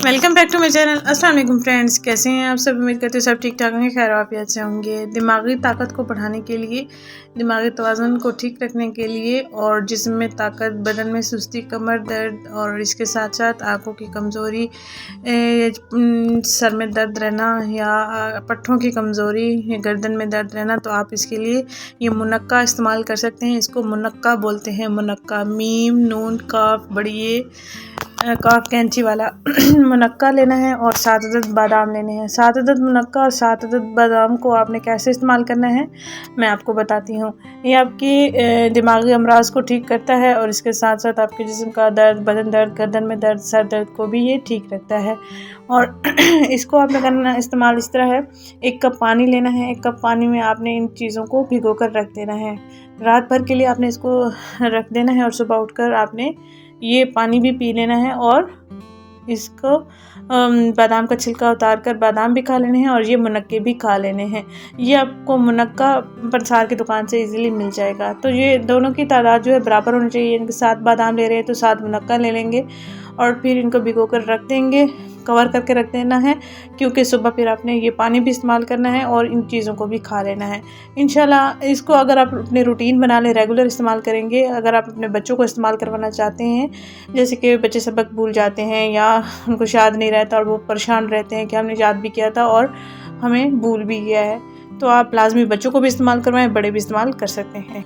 Welcome back to my channel. अस्सलाम वालेकुम friends, कैसे हैं आप सब? उम्मीद करते हैं सब ठीक ठाक होंगे, खैर आफियत से होंगे। दिमागी ताकत को बढ़ाने के लिए, दिमागी तवाज़ुन को ठीक रखने के लिए और जिस्म में ताकत, बदन में सुस्ती, कमर दर्द और इसके साथ साथ आँखों की कमज़ोरी, सर में दर्द रहना या पट्ठों की कमज़ोरी या गर्दन में दर्द रहना, तो आप इसके लिए ये मुनक्का इस्तेमाल कर सकते हैं। इसको मुनक्का बोलते हैं। मुनक्का, मीम नून काफ बड़ी ये काफ कैंची वाला मुनक्का लेना है और 7 अदद बादाम लेने हैं। 7 अदद मुनक्का और 7 अदद बादाम को आपने कैसे इस्तेमाल करना है मैं आपको बताती हूँ। ये आपकी दिमागी अमराज को ठीक करता है और इसके साथ साथ आपके जिस्म का दर्द, बदन दर्द, गर्दन में दर्द, सर दर्द को भी ये ठीक रखता है। और इसको आपने करना इस्तेमाल इस तरह है। 1 कप पानी लेना है। 1 कप पानी में आपने इन चीज़ों को भिगो कर रख देना है। रात भर के लिए आपने इसको रख देना है और सुबह उठकर आपने ये पानी भी पी लेना है और इसको बादाम का छिलका उतार कर बादाम भी खा लेने हैं और ये मुनक्के भी खा लेने हैं। ये आपको मुनक्का पंसार की दुकान से इजीली मिल जाएगा। तो ये दोनों की तादाद जो है बराबर होनी चाहिए। इनके 7 बादाम ले रहे हैं तो 7 मुनक्का ले लेंगे और फिर इनको भिगो कर रख देंगे, कवर करके रख देना है, क्योंकि सुबह फिर आपने ये पानी भी इस्तेमाल करना है और इन चीज़ों को भी खा लेना है इंशाल्लाह। इसको अगर आप अपने रूटीन बना लें, रेगुलर इस्तेमाल करेंगे, अगर आप अपने बच्चों को इस्तेमाल करवाना चाहते हैं, जैसे कि बच्चे सबक भूल जाते हैं या उनको याद नहीं रहता और वो परेशान रहते हैं कि हमने याद भी किया था और हमें भूल भी गया है, तो आप लाजमी बच्चों को भी इस्तेमाल करवाएं, बड़े भी इस्तेमाल कर सकते हैं।